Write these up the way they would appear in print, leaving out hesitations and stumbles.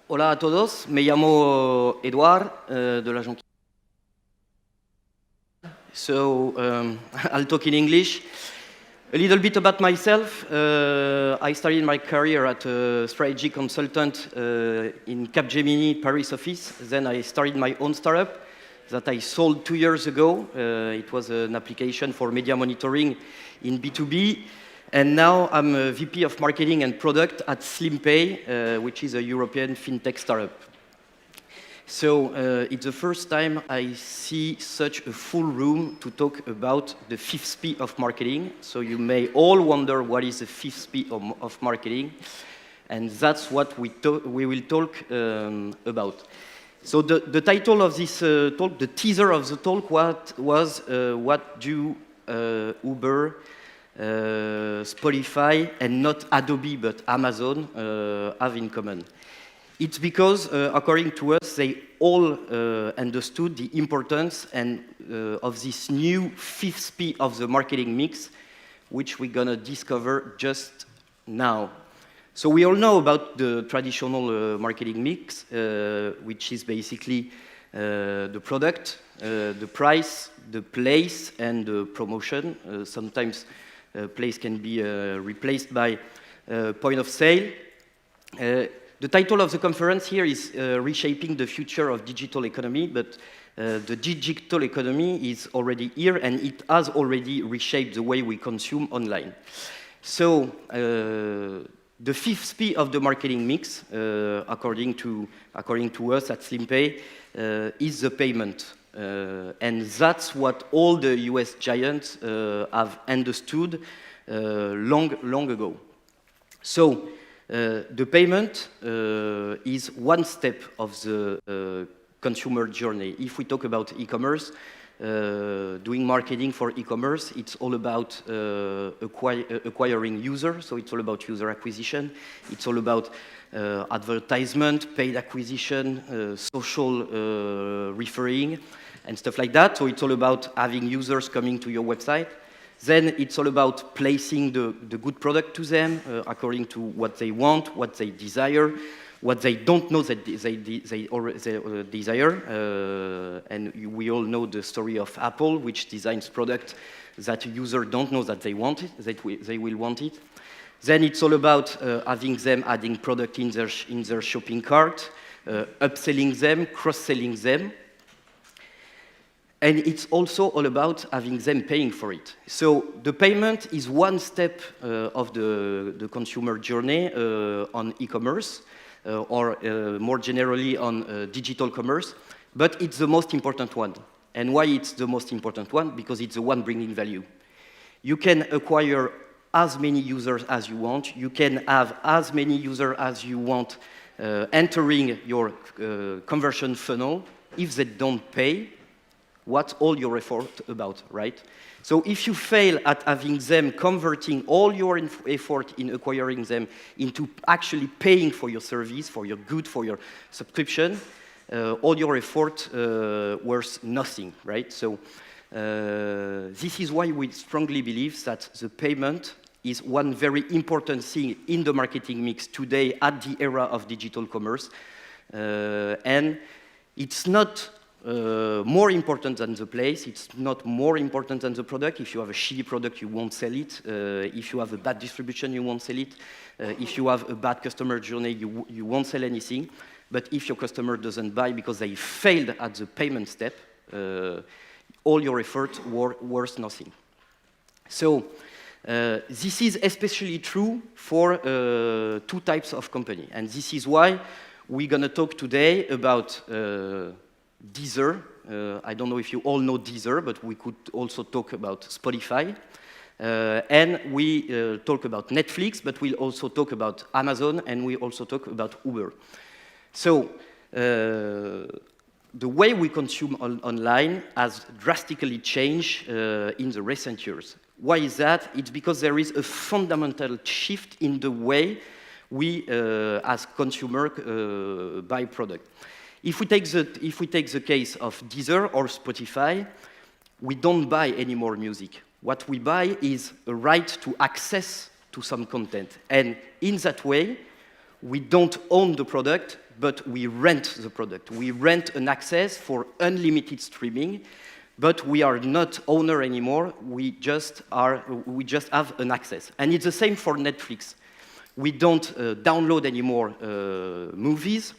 Hola a todos, me llamo Edouard de la Jonquière. So I'll talk in English. A little bit about myself. I started my career at a strategy consultant in Capgemini Paris office. Then I started my own startup that I sold 2 years ago. It was an application for media monitoring in B2B. And now I'm a VP of Marketing and Product at SlimPay, which is a European fintech startup. So it's the first time I see such a full room to talk about the 5th P of marketing. So you may all wonder what is the 5th P of marketing. And that's what we will talk about. So the title of this talk, the teaser of the talk was what do Uber, Spotify, and not Adobe, but Amazon have in common. It's because, according to us, they all understood the importance of this new 5th P of the marketing mix, which we're going to discover just now. So we all know about the traditional marketing mix, which is basically the product, the price, the place, and the promotion. Sometimes place can be replaced by point of sale. The title of the conference here is Reshaping the Future of Digital Economy, but the digital economy is already here and it has already reshaped the way we consume online. So the 5th P of the marketing mix, according to us at SlimPay, is the payment. And that's what all the US giants have understood long ago. So the payment is one step of the consumer journey. If we talk about e-commerce, doing marketing for e-commerce, it's all about acquiring users, so it's all about user acquisition, it's all about advertisement, paid acquisition, social referring, and stuff like that. So it's all about having users coming to your website. Then it's all about placing the good product to them according to what they want, what they desire, what they don't know that they desire. And we all know the story of Apple, which designs product that users don't know that they want it, that they will want it. Then it's all about having them adding product in their shopping cart, upselling them, cross-selling them. And it's also all about having them paying for it. So the payment is one step of the consumer journey on e-commerce, or more generally on digital commerce, but it's the most important one. And why it's the most important one? Because it's the one bringing value. You can acquire as many users as you want. You can have as many users as you want entering your conversion funnel. If they don't pay, what's all your effort about, right? So if you fail at having them converting all your effort in acquiring them into actually paying for your service, for your good, for your subscription, all your effort worth nothing, right? So this is why we strongly believe that the payment is one very important thing in the marketing mix today at the era of digital commerce. And it's not more important than the place, it's not more important than the product. If you have a shitty product, you won't sell it. If you have a bad distribution, you won't sell it. If you have a bad customer journey, you won't sell anything. But if your customer doesn't buy because they failed at the payment step, all your effort worth nothing. So this is especially true for 2 types of company. And this is why we're going to talk today about Deezer. I don't know if you all know Deezer, but we could also talk about Spotify. And we talk about Netflix, but we'll also talk about Amazon, and we also talk about Uber. So the way we consume online has drastically changed in the recent years. Why is that? It's because there is a fundamental shift in the way we, as consumers, buy product. If we take the case of Deezer or Spotify, we don't buy any more music. What we buy is a right to access to some content. And in that way, we don't own the product, but we rent the product. We rent an access for unlimited streaming, but we are not owner anymore. We just have an access. And it's the same for Netflix. We don't download anymore movies,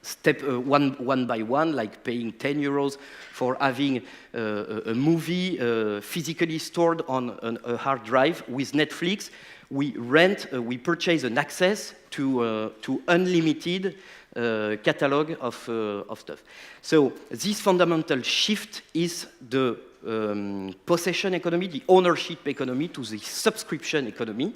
step one by one, like paying 10 euros for having a movie physically stored on a hard drive. With Netflix, we purchase an access to unlimited catalog of stuff. So this fundamental shift is the possession economy, the ownership economy, to the subscription economy.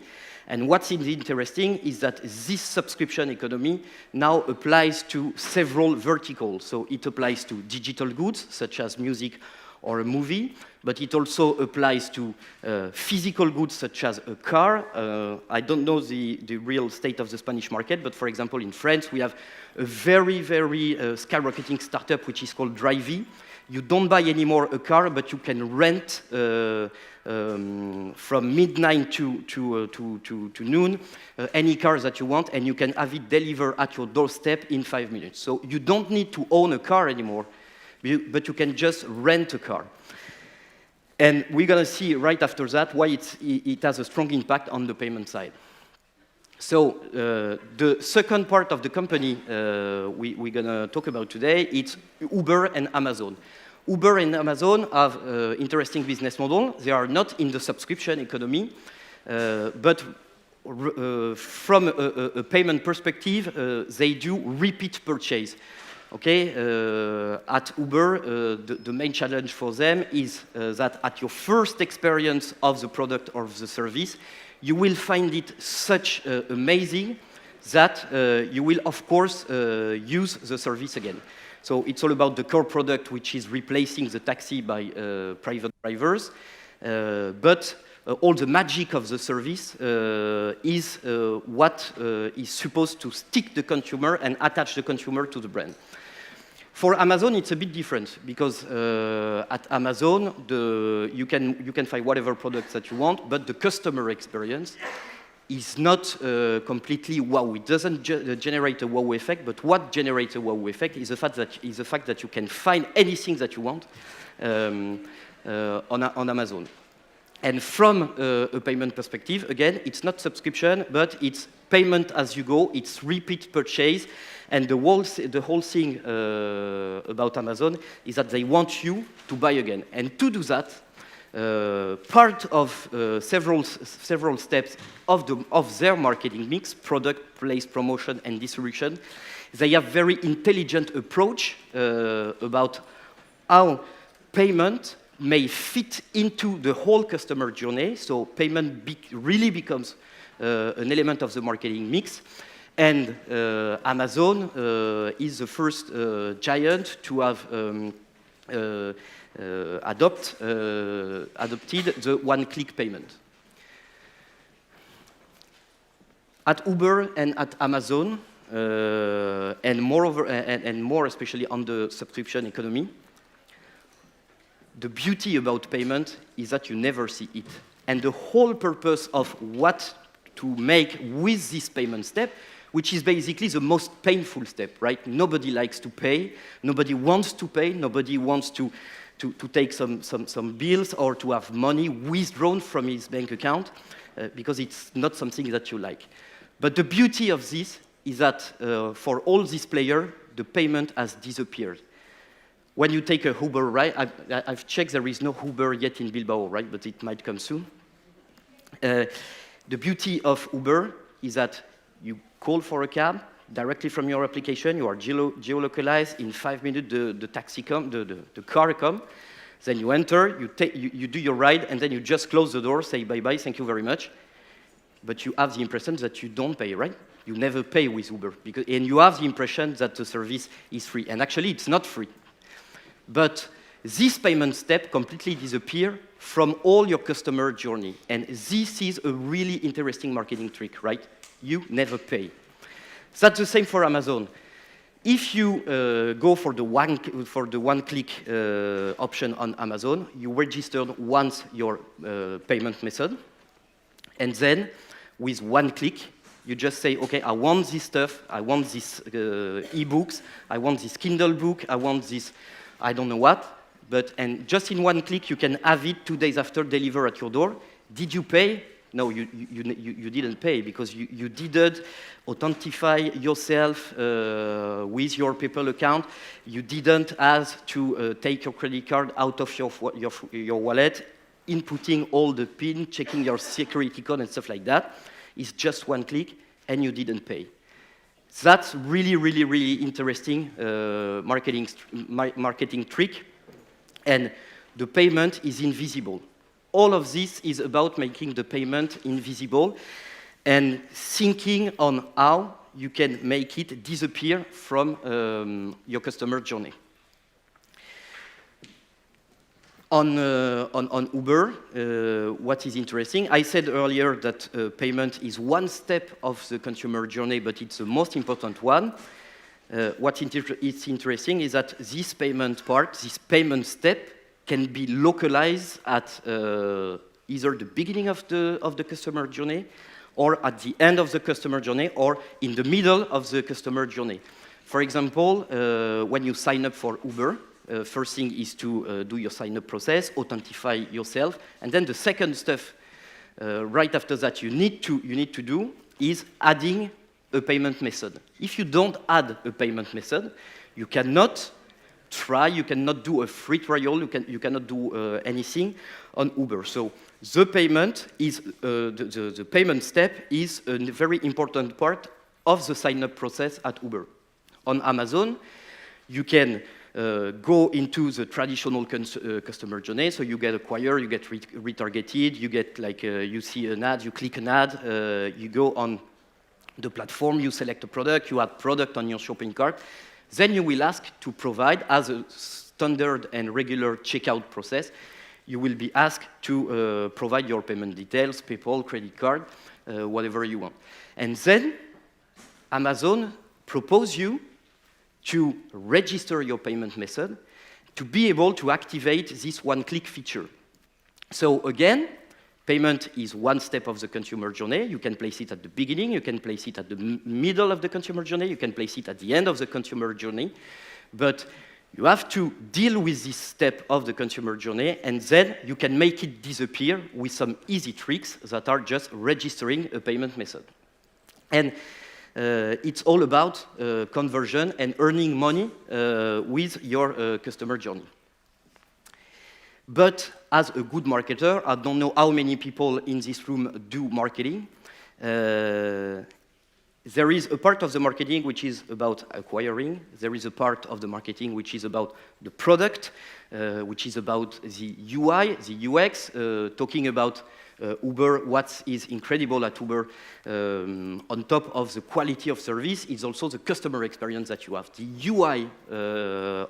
And what's interesting is that this subscription economy now applies to several verticals. So it applies to digital goods, such as music or a movie, but it also applies to physical goods, such as a car. I don't know the real state of the Spanish market, but for example, in France, we have a very, very skyrocketing startup, which is called Drivey. You don't buy anymore a car, but you can rent from midnight to noon any car that you want, and you can have it delivered at your doorstep in 5 minutes. So you don't need to own a car anymore, but you can just rent a car. And we're going to see right after that why it has a strong impact on the payment side. So the second part of the company we're going to talk about today, it's Uber and Amazon. Uber and Amazon have interesting business model. They are not in the subscription economy, but from a payment perspective, they do repeat purchase. Okay, at Uber, the main challenge for them is that at your first experience of the product or the service, you will find it such amazing that you will, of course, use the service again. So it's all about the core product, which is replacing the taxi by private drivers. But all the magic of the service is what is supposed to stick the consumer and attach the consumer to the brand. For Amazon, it's a bit different because at Amazon, you can find whatever products that you want, but the customer experience is not completely wow. It doesn't generate a wow effect, but what generates a wow effect is the fact that you can find anything that you want on Amazon. And from a payment perspective, again, it's not subscription, but it's payment as you go. It's repeat purchase. And the whole thing about Amazon is that they want you to buy again. And to do that, part of several steps of their marketing mix, product, place, promotion, and distribution, they have very intelligent approach about how payment may fit into the whole customer journey. So payment really becomes an element of the marketing mix. And Amazon is the first giant to have adopted the one-click payment. At Uber and at Amazon, and more especially on the subscription economy, the beauty about payment is that you never see it. And the whole purpose of what to make with this payment step, which is basically the most painful step, right? Nobody likes to pay, nobody wants to pay, nobody wants to take some bills or to have money withdrawn from his bank account because it's not something that you like. But the beauty of this is that for all these players, the payment has disappeared. When you take a Uber ride, I've checked there is no Uber yet in Bilbao, right? But it might come soon. The beauty of Uber is that you call for a cab directly from your application. You are geolocalized. In 5 minutes, the taxi comes, the car comes. Then you enter, you do your ride, and then you just close the door, say bye-bye, thank you very much. But you have the impression that you don't pay, right? You never pay with Uber. And you have the impression that the service is free. And actually, it's not free. But this payment step completely disappears from all your customer journey. And this is a really interesting marketing trick, right? You never pay. That's the same for Amazon. If you go for the one-click option on Amazon, you registered once your payment method, and then with one click, You just say, okay, I want this stuff, I want these e-books, I want this Kindle book, I want this, I don't know what, and just in one click, you can have it 2 days after deliver at your door. Did you pay? No, you didn't pay because you didn't authentify yourself with your PayPal account. You didn't ask to take your credit card out of your wallet, inputting all the PIN, checking your security code and stuff like that. It's just one click, and you didn't pay. That's really, really, really interesting marketing trick, and the payment is invisible. All of this is about making the payment invisible and thinking on how you can make it disappear from your customer journey. On Uber, what is interesting, I said earlier that payment is one step of the consumer journey, but it's the most important one. What is interesting is that this payment part, this payment step, can be localized at either the beginning of the customer journey, or at the end of the customer journey, or in the middle of the customer journey. For example, when you sign up for Uber, first thing is to do your sign-up process, authentify yourself, and then the second stuff right after that you need to do is adding a payment method. If you don't add a payment method, you cannot try, you cannot do a free trial, you cannot do anything on Uber. So the payment is the payment step is a very important part of the sign-up process at Uber. On Amazon, you can go into the traditional customer journey, so you get acquired, you get retargeted, you get like, you see an ad, you click an ad, you go on the platform, you select a product, you add product on your shopping cart, then you will ask to provide, as a standard and regular checkout process, you will be asked to provide your payment details, PayPal, credit card, whatever you want. And then Amazon proposes you to register your payment method to be able to activate this one-click feature. So again, payment is one step of the consumer journey. You can place it at the beginning, you can place it at the middle of the consumer journey, you can place it at the end of the consumer journey, but you have to deal with this step of the consumer journey, and then you can make it disappear with some easy tricks that are just registering a payment method. And it's all about conversion and earning money with your customer journey. But as a good marketer, I don't know how many people in this room do marketing. There is a part of the marketing which is about acquiring. There is a part of the marketing which is about the product, which is about the UI, the UX, talking about Uber. What is incredible at Uber, on top of the quality of service, is also the customer experience that you have. The UI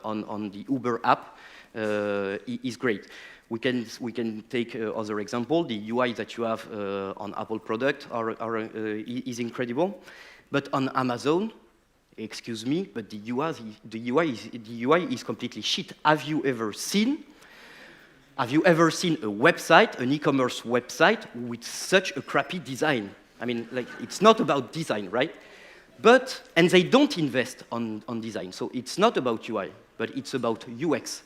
on the Uber app is great. We can take other example. The UI that you have on Apple product is incredible, but on Amazon, excuse me, but the UI is completely shit. Have you ever seen a website, an e-commerce website, with such a crappy design? I mean, like, it's not about design, right? And they don't invest on design, so it's not about UI, but it's about UX.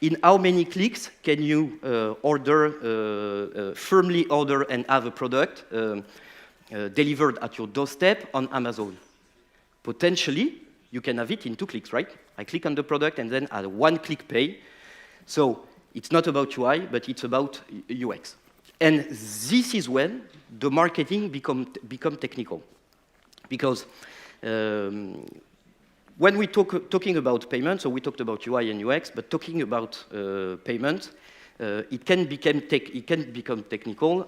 In how many clicks can you firmly order and have a product delivered at your doorstep on Amazon? Potentially, you can have it in 2 clicks, right? I click on the product and then add a one-click pay. So it's not about UI, but it's about UX. And this is when the marketing become technical. Because when we talking about payment, so we talked about UI and UX, but talking about payment, it can become technical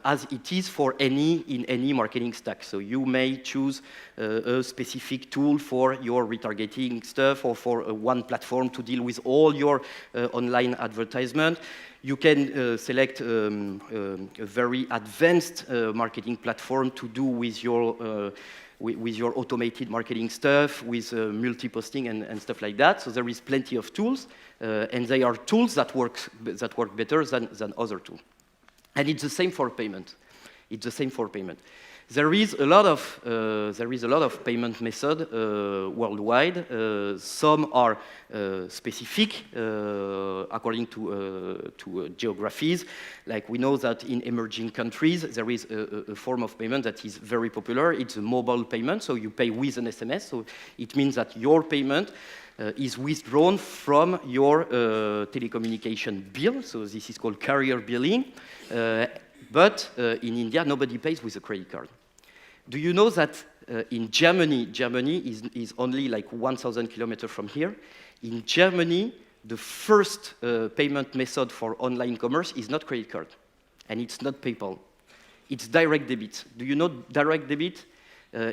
as it is in any marketing stack. So you may choose a specific tool for your retargeting stuff, or for one platform to deal with all your online advertisement. You can select a very advanced marketing platform to do with your automated marketing stuff, with multi-posting and stuff like that. So there is plenty of tools, and they are tools that work better than other tools. And it's the same for payment. There is a lot of payment method worldwide. Some are specific according to geographies. Like we know that in emerging countries there is a form of payment that is very popular. It's a mobile payment, so you pay with an SMS. So it means that your payment is withdrawn from your telecommunication bill. So this is called carrier billing. But in India, nobody pays with a credit card. Do you know that in Germany is only like 1,000 kilometers from here. In Germany, the first payment method for online commerce is not credit card, and it's not PayPal. It's direct debit. Do you know direct debit?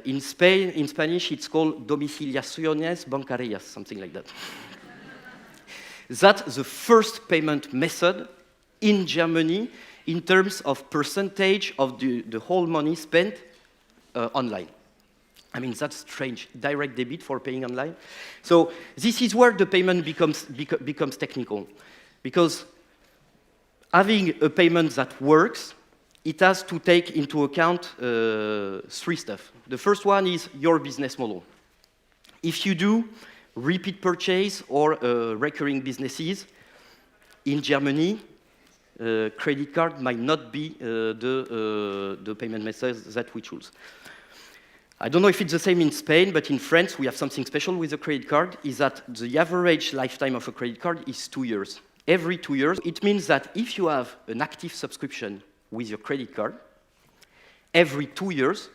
In Spain, in Spanish, it's called domiciliaciones bancarias, something like that. That's the first payment method in Germany in terms of percentage of the whole money spent online. I mean, that's strange. Direct debit for paying online. So this is where the payment becomes technical. Because having a payment that works, it has to take into account three stuff. The first one is your business model. If you do repeat purchase or recurring businesses, in Germany, credit card might not be the payment method that we choose. I don't know if it's the same in Spain, but in France, we have something special with the credit card, is that the average lifetime of a credit card is 2 years. Every 2 years, it means that if you have an active subscription with your credit card, every 2 years,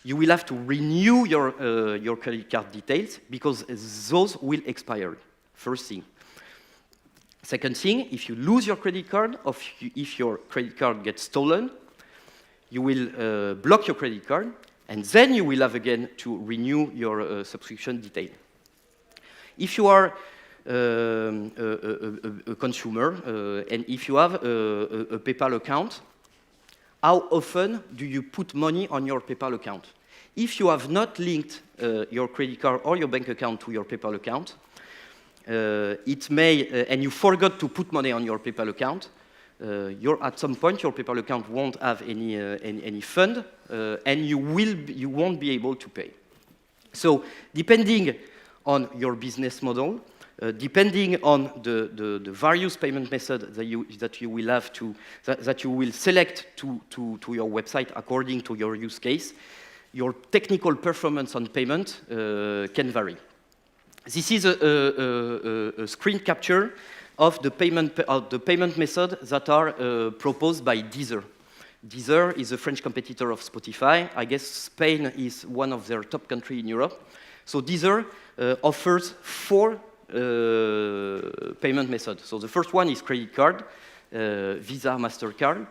you will have to renew your credit card details because those will expire, first thing. Second thing, if you lose your credit card, or if your credit card gets stolen, you will block your credit card, and then you will have again to renew your subscription detail. If you are a consumer, and if you have a PayPal account, how often do you put money on your PayPal account? If you have not linked your credit card or your bank account to your PayPal account, it may, and you forgot to put money on your PayPal account, at some point your PayPal account won't have any fund, and you won't be able to pay. So depending on your business model, depending on the various payment methods that you will have that you will select to your website according to your use case, your technical performance on payment can vary. This is a screen capture of the payment methods that are proposed by Deezer. Deezer is a French competitor of Spotify. I guess Spain is one of their top countries in Europe. So Deezer offers 4 payment methods. So the first one is credit card, Visa, MasterCard.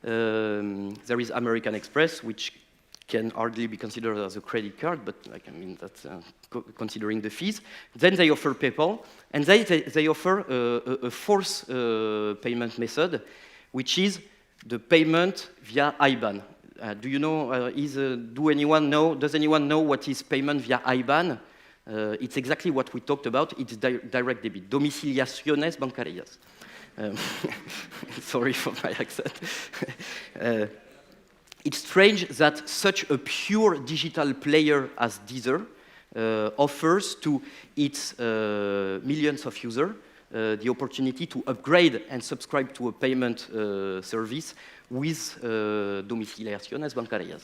There is American Express, which can hardly be considered as a credit card, but like, I mean, that's considering the fees. Then they offer PayPal, and they offer a fourth payment method, which is the payment via IBAN. Do you know? Does anyone know what is payment via IBAN? It's exactly what we talked about. It's direct debit, domiciliaciones bancarias. Sorry for my accent. It's strange that such a pure digital player as Deezer offers to its millions of users the opportunity to upgrade and subscribe to a payment service with domiciliaciones bancarias.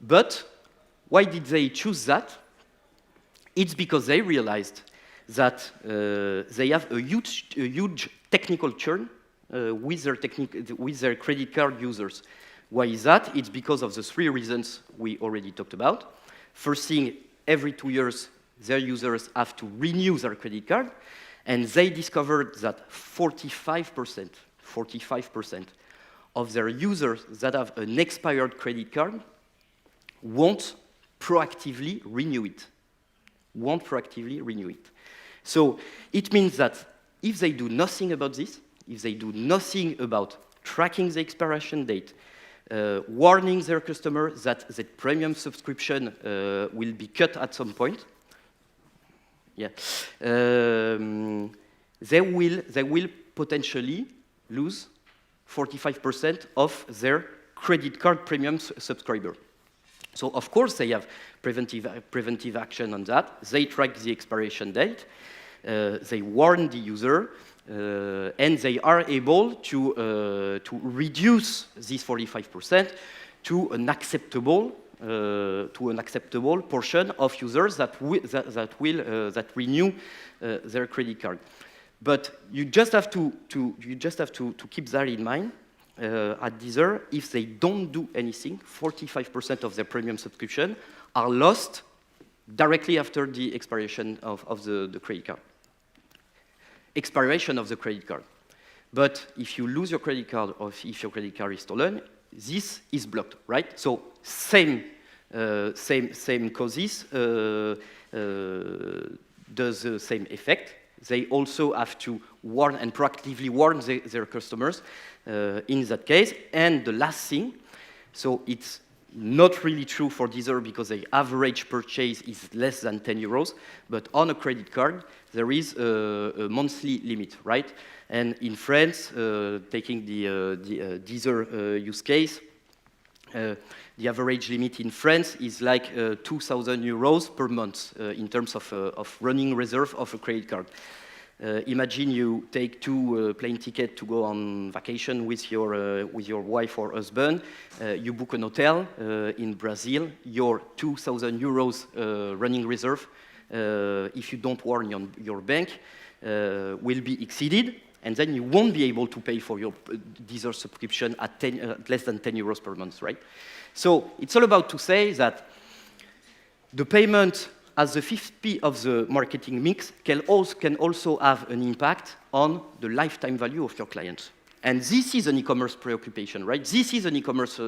But why did they choose that? It's because they realized that they have a huge technical churn with their credit card users. Why is that? It's because of the 3 reasons we already talked about. First thing, every 2 years, their users have to renew their credit card, and they discovered that 45% of their users that have an expired credit card won't proactively renew it. So it means that if they do nothing about this, if they do nothing about tracking the expiration date, warning their customers that the premium subscription will be cut at some point, they will potentially lose 45% of their credit card premium subscriber. So of course they have preventive action on that. They track the expiration date, they warn the user, and they are able to reduce this 45% to an acceptable portion of users that renew their credit card. But you just have to keep that in mind. At Deezer, if they don't do anything, 45% of their premium subscription are lost directly after the expiration of the credit card. Expiration of the credit card. But if you lose your credit card or if your credit card is stolen, this is blocked, right? So same causes does the same effect. They also have to warn and proactively warn their customers in that case. And the last thing, so it's not really true for Deezer because the average purchase is less than 10 euros, but on a credit card, there is a monthly limit, right? And in France, taking the Deezer use case, the average limit in France is like 2,000 euros per month in terms of running reserve of a credit card. Imagine you take two plane tickets to go on vacation with your wife or husband. You book an hotel in Brazil. Your 2,000 euros running reserve, if you don't warn your bank, will be exceeded, and then you won't be able to pay for your Deezer subscription at less than 10 euros per month, right? So it's all about to say that the payment as the fifth P of the marketing mix can also have an impact on the lifetime value of your clients. And this is an e-commerce preoccupation, right? This is an e-commerce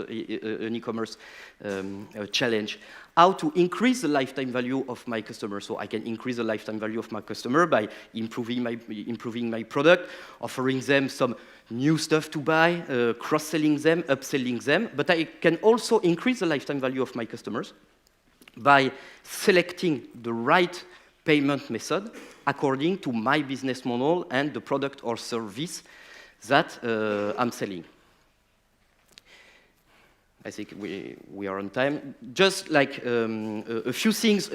challenge. How to increase the lifetime value of my customer. So I can increase the lifetime value of my customer by improving my product, offering them some new stuff to buy, cross-selling them, upselling them. But I can also increase the lifetime value of my customers by selecting the right payment method according to my business model and the product or service that I'm selling. I think we are on time. Just like a few things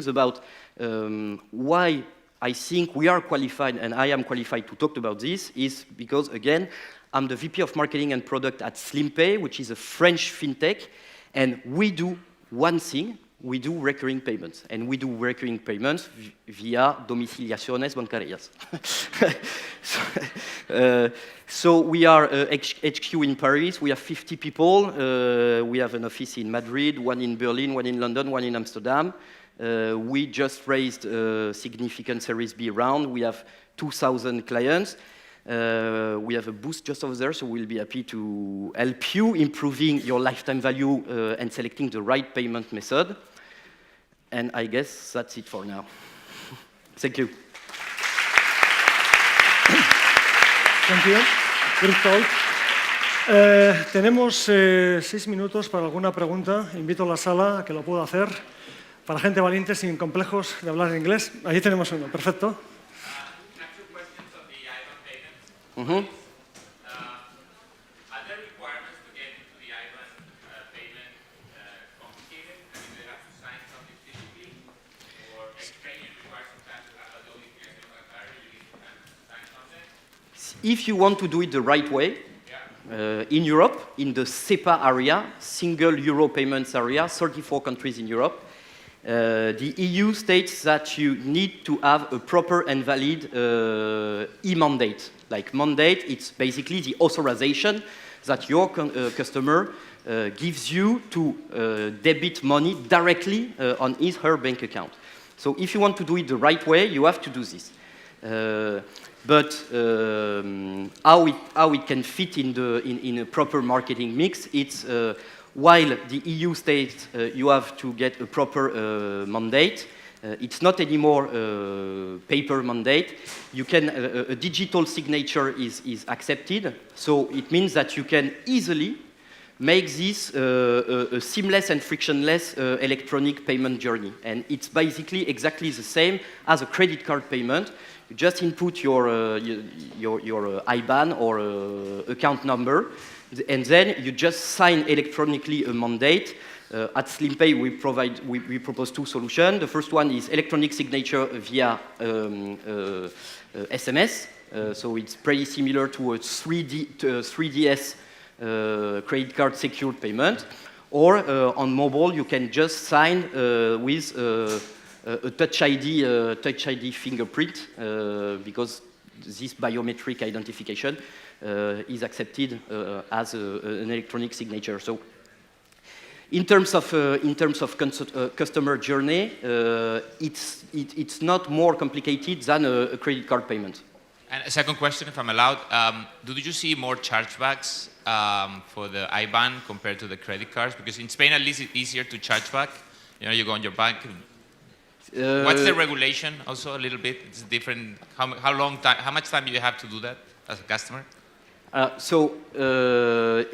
about why I think we are qualified and I am qualified to talk about this is because, again, I'm the VP of Marketing and Product at SlimPay, which is a French fintech, and we do one thing, we do recurring payments, and we do recurring payments via domiciliaciones bancarias. So we are HQ in Paris, we have 50 people, we have an office in Madrid, one in Berlin, one in London, one in Amsterdam. We just raised a significant Series B round, we have 2,000 clients. We have a booth just over there, so we'll be happy to help you improving your lifetime value and selecting the right payment method. And I guess that's it for now. Thank you. Thank you. Great talk. Tenemos 6 minutos para alguna pregunta. Invito a la sala a que lo pueda hacer. Para gente valiente sin complejos de hablar inglés. Allí tenemos uno. Perfecto. Mm-hmm. Are there requirements to get into the IBAN payment complicated? I mean, they have to sign something physically, or training requires sometimes to have Adobe connected with Atari, you need to sign something? If you want to do it the right way, in Europe, in the SEPA area, single euro payments area, 34 countries in Europe, the EU states that you need to have a proper and valid e-mandate. Like mandate, it's basically the authorization that your customer gives you to debit money directly on his or her bank account. So if you want to do it the right way, you have to do this. But how it can fit in a proper marketing mix, it's while the EU states you have to get a proper mandate, it's not anymore paper mandate. You can a digital signature is accepted, so it means that you can easily make this a seamless and frictionless electronic payment journey. And it's basically exactly the same as a credit card payment. You just input your IBAN or account number. And then you just sign electronically a mandate. At SlimPay, we propose two solutions. The first one is electronic signature via SMS. So it's pretty similar to a 3DS credit card secured payment. Or on mobile, you can just sign with a Touch ID fingerprint because this biometric identification is accepted as an electronic signature. So, in terms of customer journey, it's not more complicated than a credit card payment. And a second question, if I'm allowed, do you see more chargebacks for the IBAN compared to the credit cards? Because in Spain, at least, it's easier to charge back. You know, you go on your bank. What's the regulation? Also, a little bit. It's different. How much time do you have to do that as a customer? The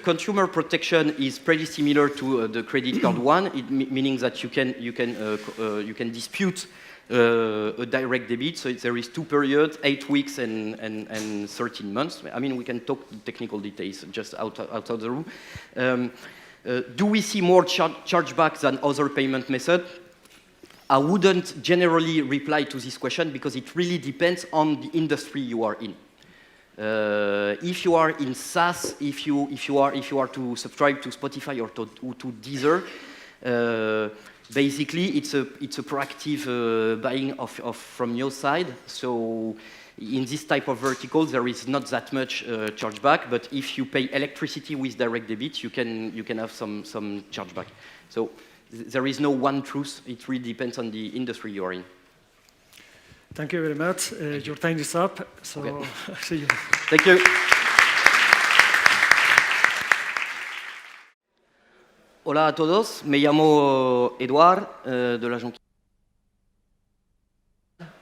consumer protection is pretty similar to the credit card one, meaning that you can dispute a direct debit. So there is 2 periods, 8 weeks and 13 months. I mean, we can talk technical details just outside the room. Do we see more chargebacks than other payment methods? I wouldn't generally reply to this question because it really depends on the industry you are in. If you are in SaaS, if you are to subscribe to Spotify or to Deezer, basically it's a proactive buying from your side. So in this type of vertical, there is not that much chargeback. But if you pay electricity with direct debit, you can have some chargeback. So there is no one truth. It really depends on the industry you are in. Thank you very much. Your time is up, so okay. See you. Thank you. Hola a todos, me llamo Edouard de la Jonquière.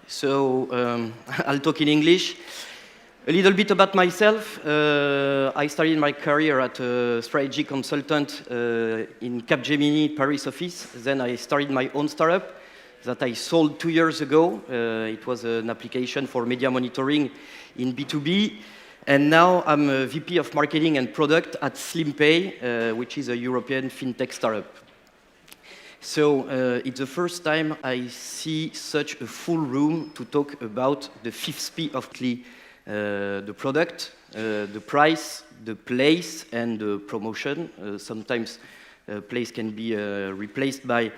So I'll talk in English. A little bit about myself. I started my career at a strategy consultant in Capgemini Paris office. Then I started my own startup that I sold 2 years ago. It was an application for media monitoring in B2B. And now I'm a VP of Marketing and Product at SlimPay, which is a European fintech startup. So it's the first time I see such a full room to talk about the 5th P of the product, the price, the place, and the promotion. Sometimes place can be replaced by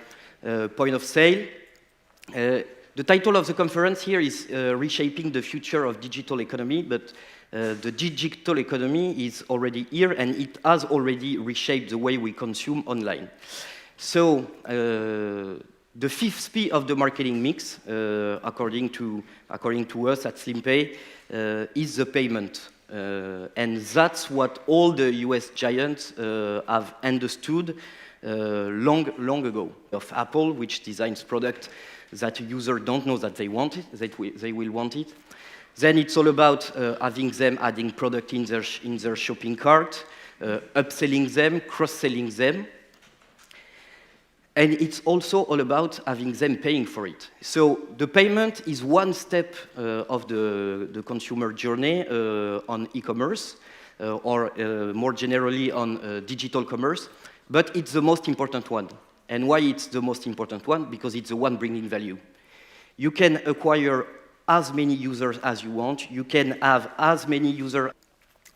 point of sale. The title of the conference here is Reshaping the Future of Digital Economy, but the digital economy is already here and it has already reshaped the way we consume online. So the 5th P of the marketing mix, according to us at SlimPay, is the payment. And that's what all the US giants have understood long ago. Of Apple, which designs products that users don't know that they want it, that they will want it. Then it's all about having them adding product in their shopping cart, upselling them, cross-selling them. And it's also all about having them paying for it. So the payment is one step of the consumer journey on e-commerce, or more generally on digital commerce, but it's the most important one. And why it's the most important one? Because it's the one bringing value. You can acquire as many users as you want. You can have as many users.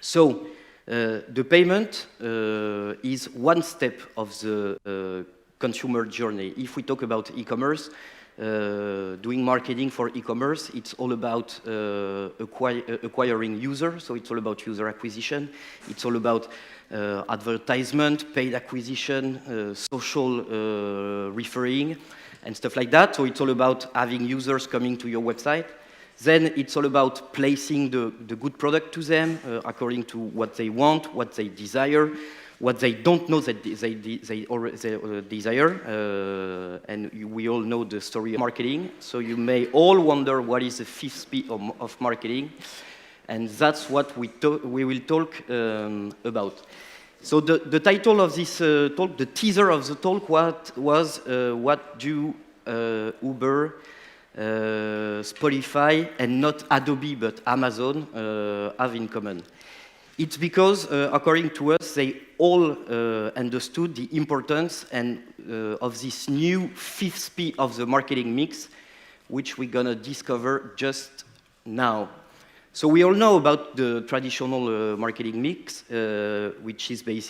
So the payment is one step of the consumer journey. If we talk about e-commerce, doing marketing for e-commerce, it's all about acquiring users. So it's all about user acquisition. It's all about advertisement, paid acquisition, social referring, and stuff like that. So it's all about having users coming to your website. Then it's all about placing the good product to them according to what they want, what they desire, what they don't know that they desire. And we all know the story of marketing. So you may all wonder what is the 5th P of marketing. And that's what we will talk about. So the title of this talk, the teaser of the talk, was what do Uber, Spotify, and not Adobe, but Amazon have in common? It's because, according to us, they all understood the importance and of this new fifth P of the marketing mix, which we're gonna discover just now. So we all know about the traditional marketing mix, which is basically